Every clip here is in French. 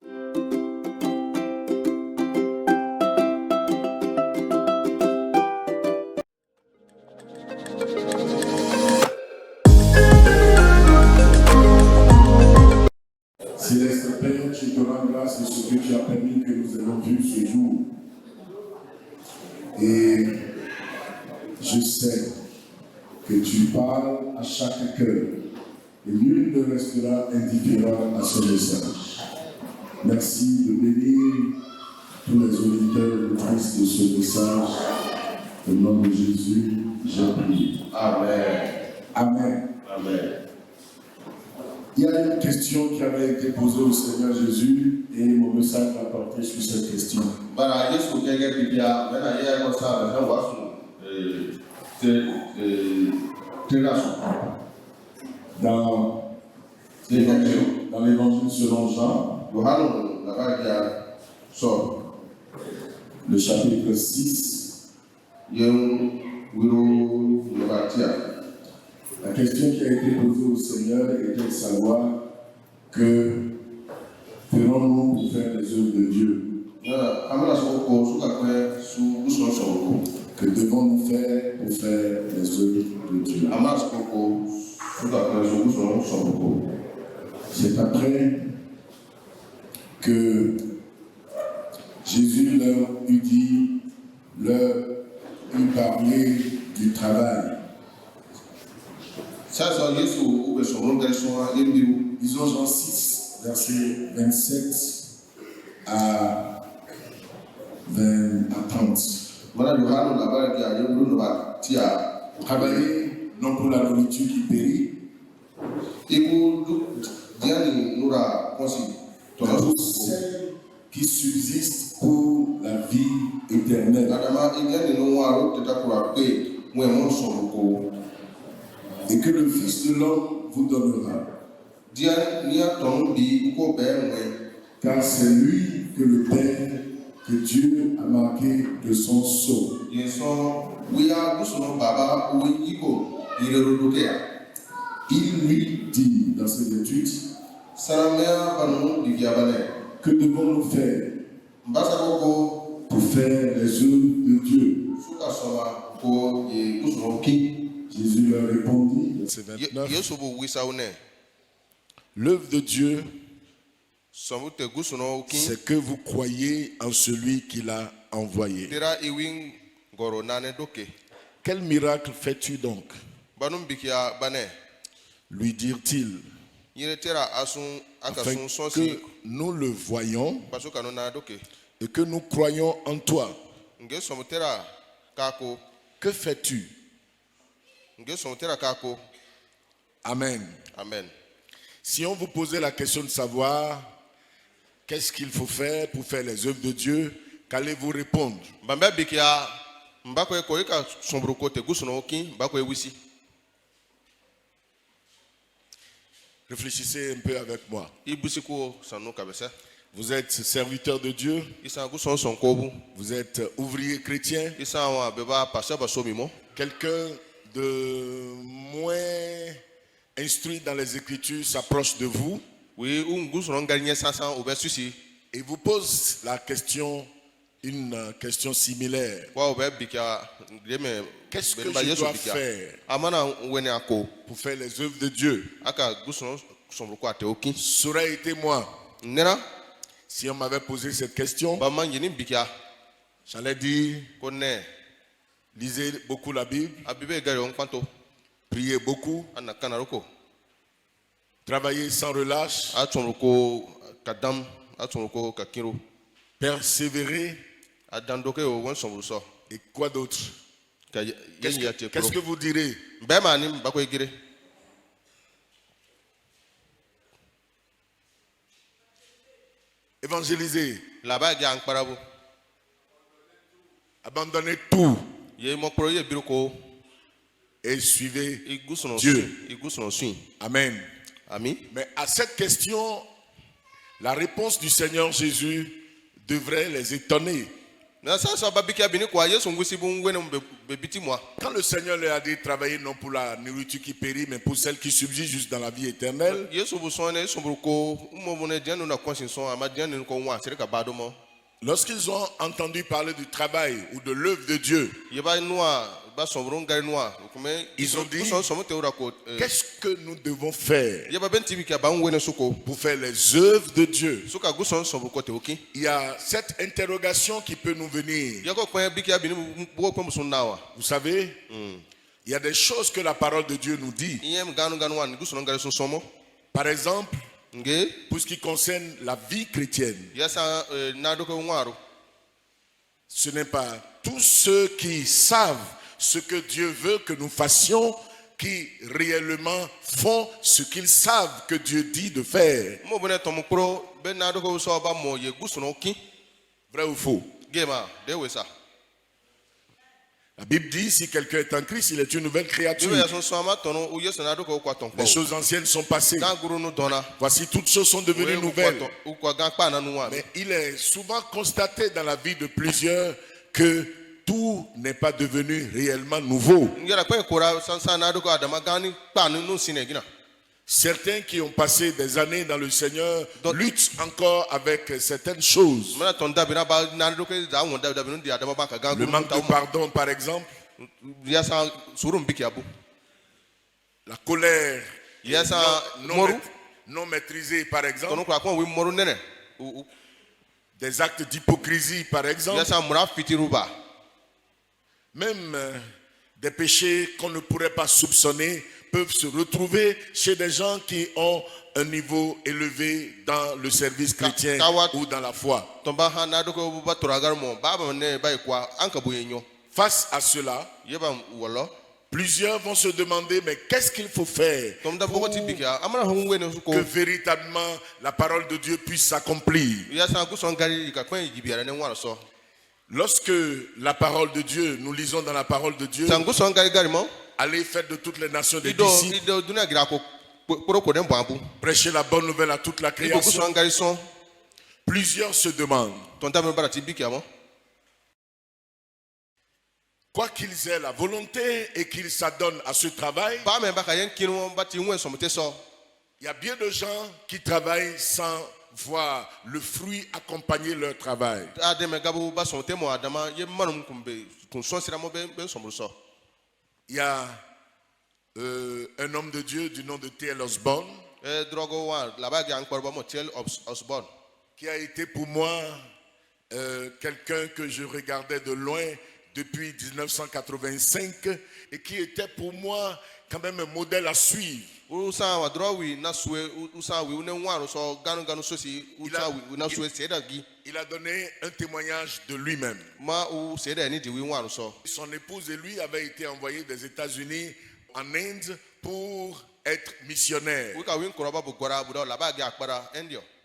Céleste Père, je te rends grâce de ce que tu as permis que nous ayons vu ce jour. Et je sais que tu parles à chaque cœur. Et nul ne restera indifférent à ce message. Merci de bénir tous les auditeurs et auditrices de ce message. Au nom de Jésus, j'ai prié. Amen. Amen. Amen. Il y a une question qui avait été posée au Seigneur Jésus et mon message va porter sur cette question. Dans l'évangile selon Jean, le chapitre 6, la question qui a été posée au Seigneur était de savoir que ferons-nous pour faire les œuvres de Dieu? Que devons-nous faire pour faire les œuvres de Dieu? C'est après que Jésus leur eut parlé du travail. Disons Jean 6, versets 27 à 30. Travailler non pour la nourriture qui périt, pour celle qui subsiste pour la vie éternelle. Et que le Fils de l'homme vous donnera. Car c'est lui que le Père, que Dieu a marqué de son sceau. Il lui dit dans ses études, que devons-nous faire pour faire les œuvres de Dieu? Jésus leur répondit, verset 29, l'œuvre de Dieu, c'est que vous croyez en celui qui l'a envoyé. Quel miracle fais-tu donc? Lui dirent-ils, afin que nous le voyions et que nous croyons en toi. Que fais-tu? Amen. Amen. Si on vous posait la question de savoir qu'est-ce qu'il faut faire pour faire les œuvres de Dieu, qu'allez-vous répondre? Réfléchissez un peu avec moi. Vous êtes serviteur de Dieu. Vous êtes ouvrier chrétien. Quelqu'un de moins instruit dans les Écritures s'approche de vous et vous pose la question, une question similaire. Qu'est-ce que je dois faire pour faire les œuvres de Dieu? Ça aurait été moi. Si on m'avait posé cette question, j'allais dire, lisez beaucoup la Bible, priez beaucoup, travaillez sans relâche, persévérer, et quoi d'autre? Qu'est-ce que vous direz? Évangéliser, abandonnez tout et suivez Dieu. Amen. Mais à cette question, la réponse du Seigneur Jésus devrait les étonner. Quand le Seigneur leur a dit travailler non pour la nourriture qui périt, mais pour celle qui subsiste juste dans la vie éternelle, lorsqu'ils ont entendu parler du travail ou de l'œuvre de Dieu, ils ont dit, qu'est-ce que nous devons faire pour faire les œuvres de Dieu? Il y a cette interrogation qui peut nous venir. Vous savez, il y a des choses que la parole de Dieu nous dit. Par exemple, pour ce qui concerne la vie chrétienne, ce n'est pas tous ceux qui savent ce que Dieu veut que nous fassions qui réellement font ce qu'ils savent que Dieu dit de faire. Vrai ou faux? La Bible dit, si quelqu'un est en Christ, il est une nouvelle créature. Les choses anciennes sont passées. Voici, toutes choses sont devenues nouvelles. Mais il est souvent constaté dans la vie de plusieurs que tout n'est pas devenu réellement nouveau. Certains qui ont passé des années dans le Seigneur luttent encore avec certaines choses. Le manque de pardon, par exemple. La colère non maîtrisée, par exemple. Des actes d'hypocrisie, par exemple. Même des péchés qu'on ne pourrait pas soupçonner peuvent se retrouver chez des gens qui ont un niveau élevé dans le service chrétien ou dans la foi. Face à cela, plusieurs vont se demander, mais qu'est-ce qu'il faut faire pour que véritablement la parole de Dieu puisse s'accomplir? Lorsque la parole de Dieu, nous lisons dans la parole de Dieu, allez faire de toutes les nations des disciples, prêcher la bonne nouvelle à toute la création. Plusieurs se demandent, quoi qu'ils aient la volonté et qu'ils s'adonnent à ce travail, il y a bien de gens qui travaillent sans voir le fruit accompagner leur travail. Il y a un homme de Dieu du nom de T.L. Osborne qui a été pour moi quelqu'un que je regardais de loin depuis 1985 et qui était pour moi quand même un modèle à suivre. Il a donné un témoignage de lui-même. Son épouse et lui avaient été envoyés des États-Unis en Inde pour être missionnaires.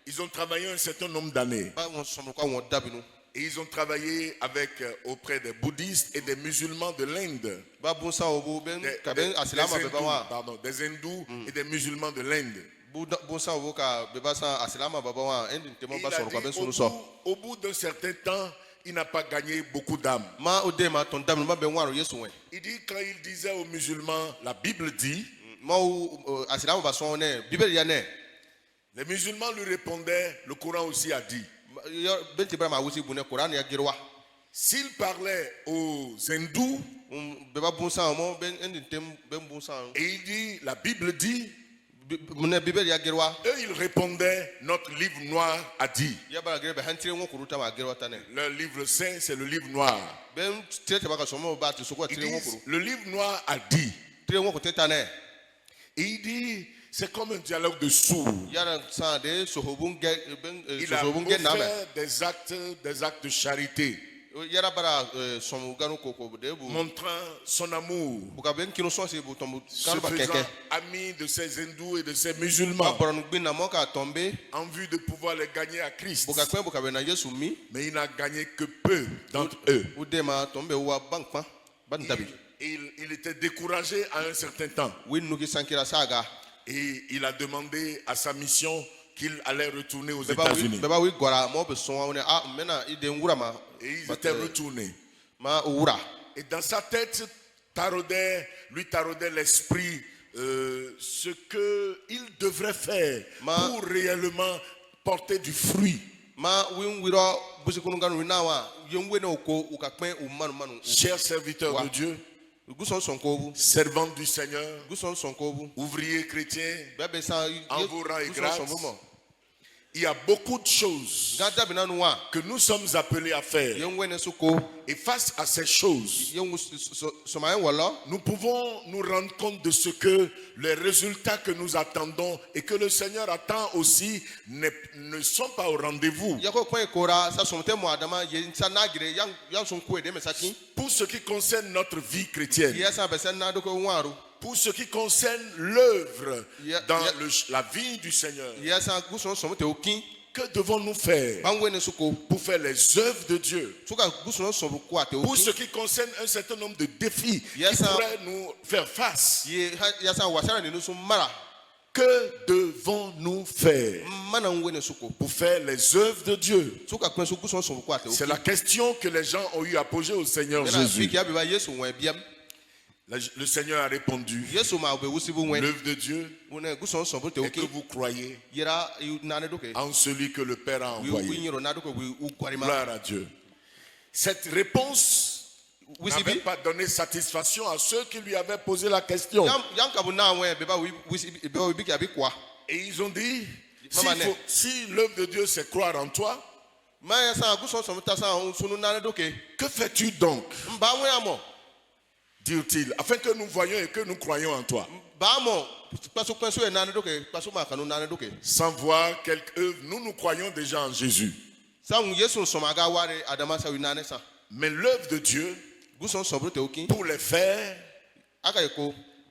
Ils ont travaillé un certain nombre d'années. Et ils ont travaillé auprès des bouddhistes et des musulmans de l'Inde. Des hindous et des musulmans de l'Inde. Au bout d'un certain temps, il n'a pas gagné beaucoup d'âmes. Il dit, quand il disait aux musulmans, la Bible dit, les musulmans lui répondaient, le Coran aussi a dit. S'il parlait aux hindous, et il dit, la Bible dit, eux ils répondaient, notre livre noir a dit. Leur livre saint, c'est le livre noir. Ils disent, le livre noir a dit. Et il dit, c'est comme un dialogue de sourds. Il a fait des actes de charité, montrant son amour, se faisant ami de ces hindous et de ces musulmans en vue de pouvoir les gagner à Christ. Mais il n'a gagné que peu d'entre eux. Il était découragé à un certain temps. Et il a demandé à sa mission qu'il allait retourner aux États-Unis. Et ils étaient retournés. Et dans sa tête, lui taraudait l'esprit ce qu'il devrait faire pour réellement porter du fruit. Chers serviteurs de Dieu, servants du Seigneur, ouvriers chrétiens, en vos rangs et grades, il y a beaucoup de choses que nous sommes appelés à faire. Et face à ces choses, nous pouvons nous rendre compte de ce que les résultats que nous attendons et que le Seigneur attend aussi ne sont pas au rendez-vous. Pour ce qui concerne notre vie chrétienne, pour ce qui concerne l'œuvre dans la vie du Seigneur, que devons-nous faire pour faire les œuvres de Dieu? Pour ce qui concerne un certain nombre de défis qui pourraient nous faire face, que devons-nous faire pour faire les œuvres de Dieu? C'est la question que les gens ont eu à poser au Seigneur Jésus. Le Seigneur a répondu, l'œuvre de Dieu est que vous croyez en celui que le Père a envoyé. Gloire à Dieu. Cette réponse n'avait pas donné satisfaction à ceux qui lui avaient posé la question. Et ils ont dit, si l'œuvre de Dieu c'est croire en toi, que fais-tu donc? Dirent-ils, afin que nous voyions et que nous croyions en toi. Sans voir quelque œuvre, nous croyons déjà en Jésus. Mais l'œuvre de Dieu, pour les faire,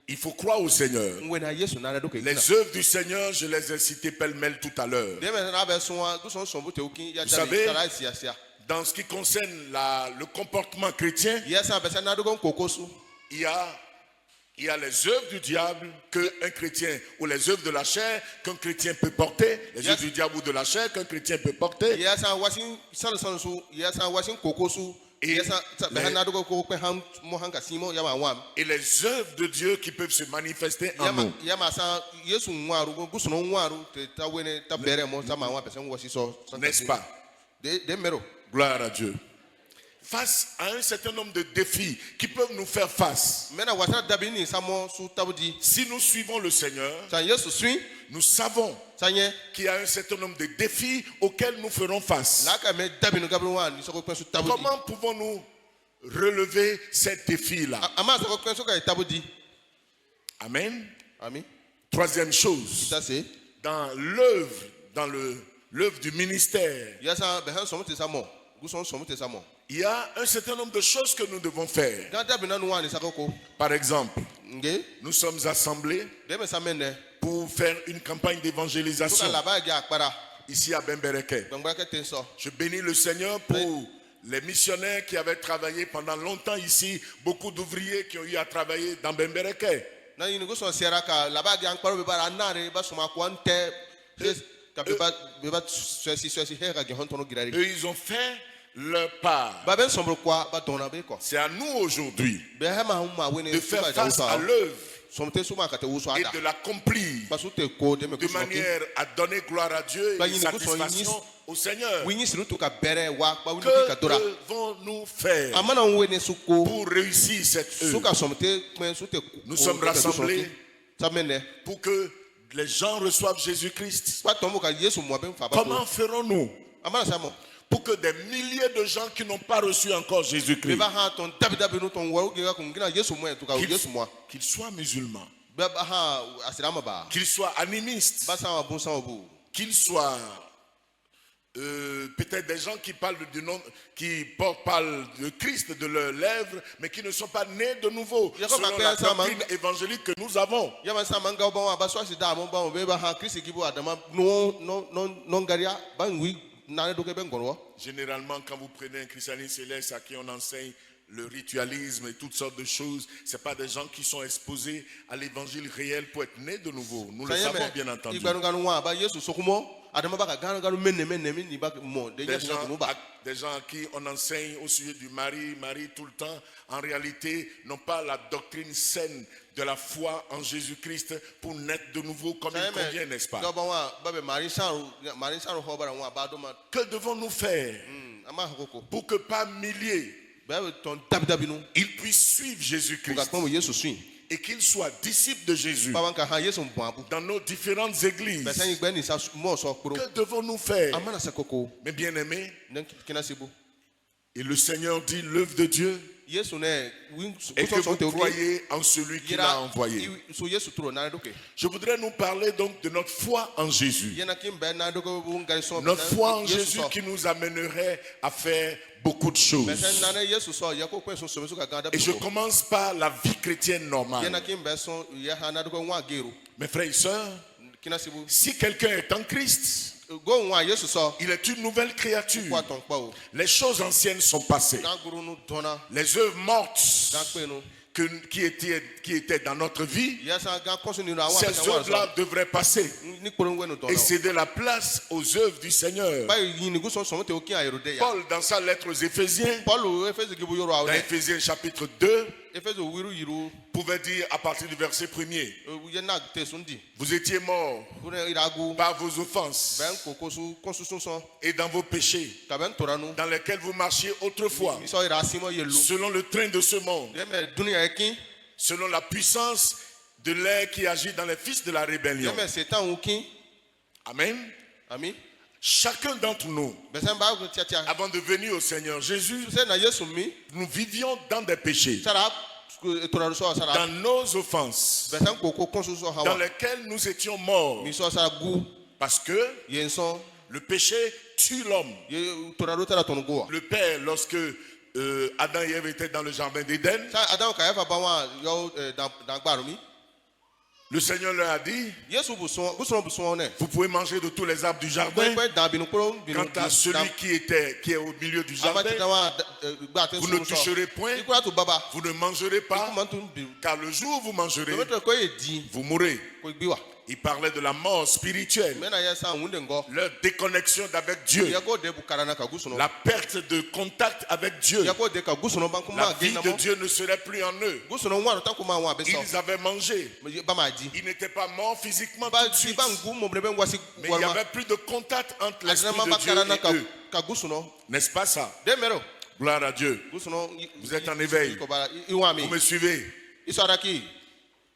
il faut croire au Seigneur. Les œuvres du Seigneur, je les ai citées pêle-mêle tout à l'heure. Vous savez, dans ce qui concerne le comportement chrétien, il y a les œuvres du diable qu'un chrétien, ou les œuvres de la chair qu'un chrétien peut porter, les œuvres du diable ou de la chair qu'un chrétien peut porter. Et les œuvres de Dieu qui peuvent se manifester en nous. N'est-ce pas? Gloire à Dieu. Face à un certain nombre de défis qui peuvent nous faire face, si nous suivons le Seigneur, nous savons qu'il y a un certain nombre de défis auxquels nous ferons face. Comment pouvons-nous relever ces défis-là? Amen. Troisième chose, dans l'œuvre du ministère, il y a un certain nombre de choses que nous devons faire. Par exemple, nous sommes assemblés pour faire une campagne d'évangélisation ici à Bembereke. Je bénis le Seigneur pour les missionnaires qui avaient travaillé pendant longtemps ici, beaucoup d'ouvriers qui ont eu à travailler dans Bembereke. Eux, ils ont fait leur part. C'est à nous aujourd'hui de faire face à l'œuvre et de l'accomplir de manière à donner gloire à Dieu et satisfaction au Seigneur. Que devons-nous faire pour réussir cette œuvre? Nous sommes rassemblés pour que les gens reçoivent Jésus-Christ. Comment ferons-nous pour que des milliers de gens qui n'ont pas reçu encore Jésus-Christ, qu'ils soient musulmans, qu'ils soient animistes, qu'ils soient peut-être des gens qui parlent parlent de Christ de leurs lèvres, mais qui ne sont pas nés de nouveau selon la doctrine évangélique que nous avons. Généralement, quand vous prenez un christianisme céleste à qui on enseigne le ritualisme et toutes sortes de choses, ce n'est pas des gens qui sont exposés à l'évangile réel pour être nés de nouveau. Nous le savons bien entendu. Des gens à qui on enseigne au sujet du mari tout le temps, en réalité, n'ont pas la doctrine saine de la foi en Jésus-Christ pour naître de nouveau comme il convient, n'est-ce pas? Que devons-nous faire pour que par milliers, ils puissent suivre Jésus-Christ et qu'ils soient disciples de Jésus dans nos différentes églises? Que devons-nous faire? Mes bien-aimés, et le Seigneur dit l'œuvre de Dieu et que vous croyez en celui qui l'a envoyé. Je voudrais nous parler donc de notre foi en Jésus. Notre foi en Jésus qui nous amènerait à faire beaucoup de choses. Et je commence par la vie chrétienne normale. Mes frères et sœurs, si quelqu'un est en Christ, il est une nouvelle créature. Les choses anciennes sont passées. Les œuvres mortes qui étaient dans notre vie, ces œuvres-là devraient passer et céder la place aux œuvres du Seigneur. Paul, dans sa lettre aux Éphésiens, dans Éphésiens chapitre 2, pouvait dire à partir du verset 1er, vous étiez morts par vos offenses et dans vos péchés dans lesquels vous marchiez autrefois selon le train de ce monde, selon la puissance de l'air qui agit dans les fils de la rébellion. Amen. Chacun d'entre nous, avant de venir au Seigneur Jésus, nous vivions dans des péchés, dans nos offenses, dans lesquelles nous étions morts, parce que le péché tue l'homme. Le Père, lorsque Adam et Ève étaient dans le jardin d'Éden, le Seigneur leur a dit, vous pouvez manger de tous les arbres du jardin. Quant à celui qui est au milieu du jardin, vous ne toucherez point, vous ne mangerez pas, car le jour où vous mangerez, vous mourrez. Il parlait de la mort spirituelle, leur déconnexion avec Dieu, la perte de contact avec Dieu. La vie de Dieu ne serait plus en eux. Ils avaient mangé. Ils n'étaient pas morts physiquement tout de suite, mais il n'y avait plus de contact entre l'Esprit de Dieu et eux. N'est-ce pas ça? Gloire à Dieu. Vous êtes en éveil. Vous me suivez?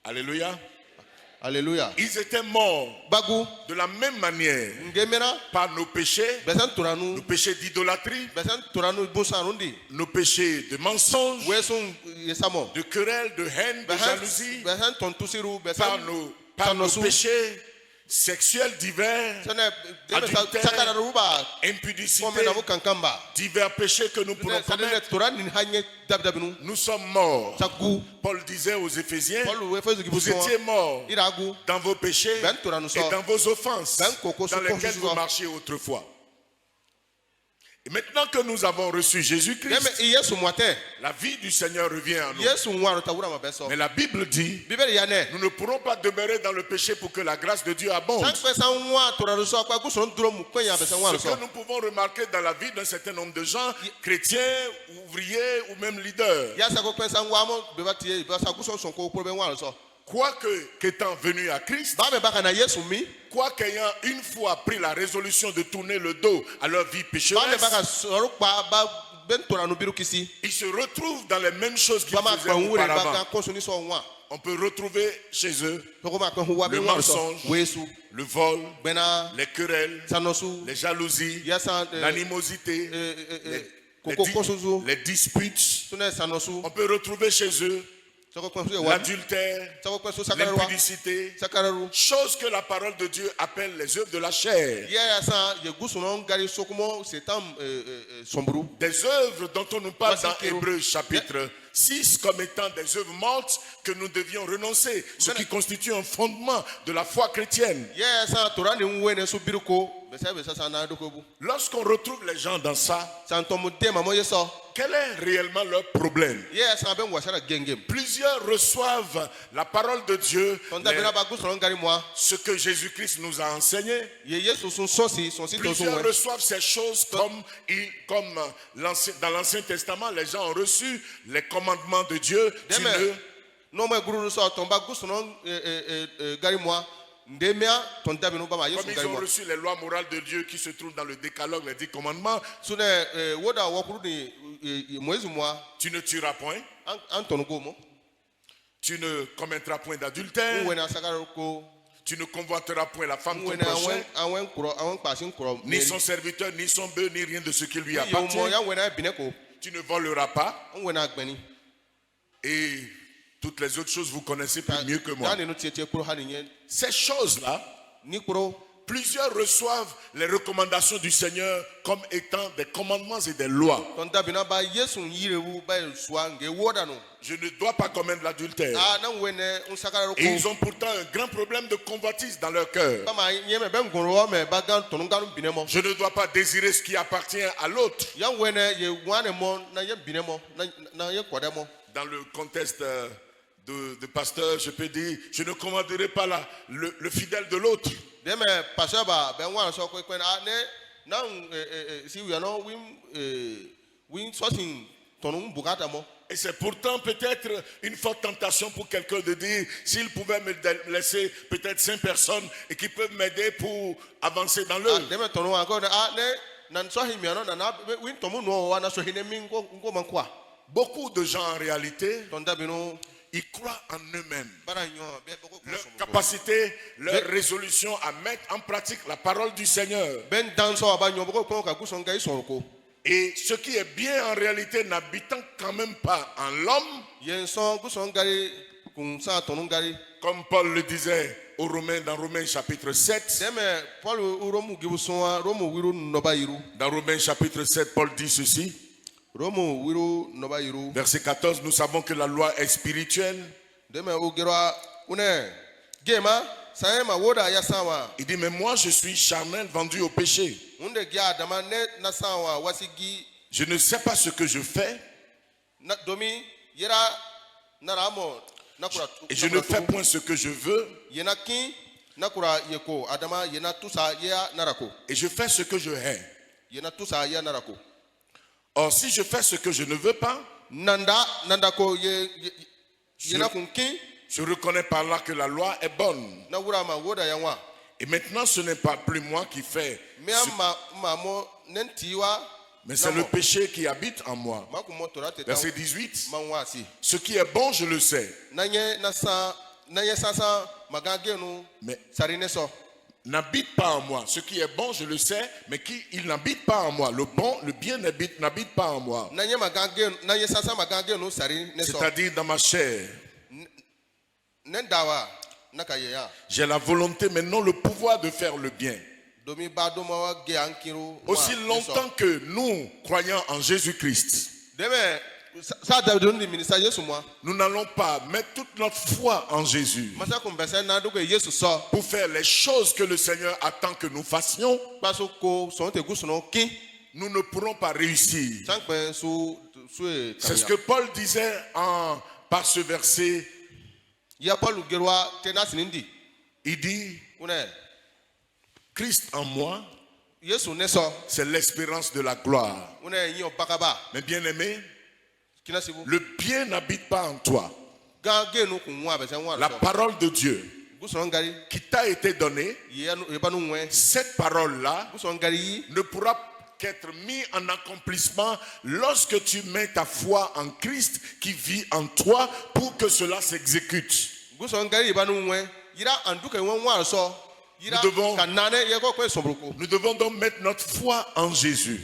Alléluia. Alléluia. Ils étaient morts de la même manière par nos péchés, nos péchés d'idolâtrie, nos péchés de mensonge, de querelle, de haine, de jalousie, par nos péchés sexuels divers, adultère, impudicité, divers péchés que nous pourrons commettre. Nous sommes morts. Paul disait aux Éphésiens, vous étiez morts dans vos péchés et dans vos offenses dans lesquelles vous marchiez autrefois. Et maintenant que nous avons reçu Jésus-Christ, la vie du Seigneur revient à nous. Mais la Bible dit, nous ne pourrons pas demeurer dans le péché pour que la grâce de Dieu abonde. Ce que nous pouvons remarquer dans la vie d'un certain nombre de gens, chrétiens, ouvriers ou même leaders, quoique qu'étant venus à Christ, quoique ayant une fois pris la résolution de tourner le dos à leur vie pécheresse, ils se retrouvent dans les mêmes choses qu'ils faisaient auparavant. On peut retrouver chez eux le mensonge, le vol, les querelles, les jalousies, l'animosité, les disputes. On peut retrouver chez eux l'adultère, l'impudicité, chose que la parole de Dieu appelle les œuvres de la chair. Des œuvres dont on nous parle dans Hébreux chapitre 6 comme étant des œuvres mortes que nous devions renoncer, ce qui constitue un fondement de la foi chrétienne. Lorsqu'on retrouve les gens dans ça, quel est réellement leur problème? Plusieurs reçoivent la parole de Dieu, ce que Jésus-Christ nous a enseigné. Plusieurs reçoivent ces choses comme dans l'Ancien Testament, les gens ont reçu les commandements de Dieu. Comme ils ont reçu les lois morales de Dieu qui se trouvent dans le décalogue, les 10 commandements. Tu ne tueras point. Tu ne commettras point d'adultère. Tu ne convoiteras point la femme de ton prochain, ni son serviteur, ni son bœuf, ni rien de ce qui lui appartient. Tu ne voleras pas. Et toutes les autres choses, vous connaissez plus mieux que moi. Ces choses-là, plusieurs reçoivent les recommandations du Seigneur comme étant des commandements et des lois. Je ne dois pas commettre l'adultère. Et ils ont pourtant un grand problème de convoitise dans leur cœur. Je ne dois pas désirer ce qui appartient à l'autre. Dans le contexte de pasteur, je peux dire, je ne commanderai pas le fidèle de l'autre. Et c'est pourtant peut-être une forte tentation pour quelqu'un de dire, s'il pouvait me laisser peut-être 5 personnes et qui peuvent m'aider pour avancer dans l'œuvre. Beaucoup de gens en réalité, ils croient en eux-mêmes, leur capacité, leur résolution à mettre en pratique la parole du Seigneur. Et ce qui est bien en réalité n'habitant quand même pas en l'homme, comme Paul le disait aux Romains dans Romains chapitre 7. Dans Romains chapitre 7, Paul dit ceci. Verset 14, nous savons que la loi est spirituelle. Il dit, mais moi je suis charnel, vendu au péché. Je ne sais pas ce que je fais. Et je ne fais point ce que je veux. Et je fais ce que je hais. Or, si je fais ce que je ne veux pas, je reconnais par là que la loi est bonne. Et maintenant, ce n'est pas plus moi qui fais, mais c'est le péché qui habite en moi. Verset 18. Ce qui est bon, je le sais. Mais n'habite pas en moi. Ce qui est bon, je le sais, mais il n'habite pas en moi. Le bon, le bien n'habite pas en moi. C'est-à-dire dans ma chair. J'ai la volonté, mais non le pouvoir de faire le bien. Aussi longtemps que nous croyons en Jésus-Christ, nous n'allons pas mettre toute notre foi en Jésus pour faire les choses que le Seigneur attend que nous fassions. Nous ne pourrons pas réussir. C'est ce que Paul disait par ce verset. Il dit, Christ en moi, c'est l'espérance de la gloire. Mais bien aimé, le bien n'habite pas en toi. La parole de Dieu qui t'a été donnée, cette parole-là ne pourra qu'être mise en accomplissement lorsque tu mets ta foi en Christ qui vit en toi pour que cela s'exécute. Nous devons donc mettre notre foi en Jésus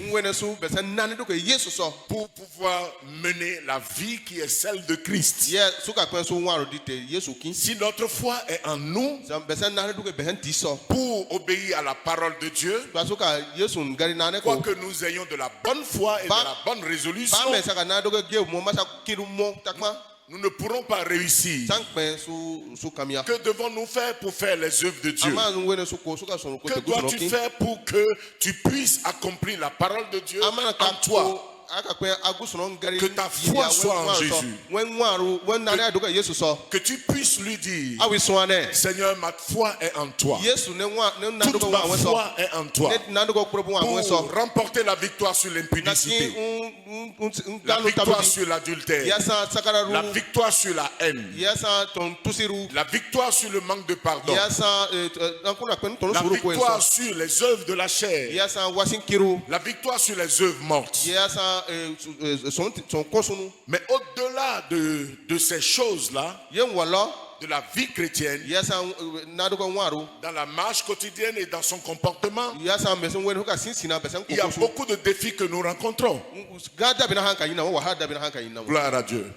pour pouvoir mener la vie qui est celle de Christ. Si notre foi est en nous pour obéir à la parole de Dieu, quoi que nous ayons de la bonne foi et de la bonne résolution, nous ne pourrons pas réussir. Que devons-nous faire pour faire les œuvres de Dieu? Que dois-tu faire pour que tu puisses accomplir la parole de Dieu en toi? Que ta foi soit en Jésus. Que tu puisses lui dire, Seigneur, ma foi est en toi. Toute ma foi est en toi. Pour remporter la victoire sur l'impudicité, la victoire sur l'adultère, la victoire sur la haine, la victoire sur le manque de pardon, la victoire sur les œuvres de la chair, la victoire sur les œuvres mortes. Mais au-delà de ces choses-là, de la vie chrétienne, dans la marche quotidienne et dans son comportement, il y a beaucoup de défis que nous rencontrons. Gloire à Dieu.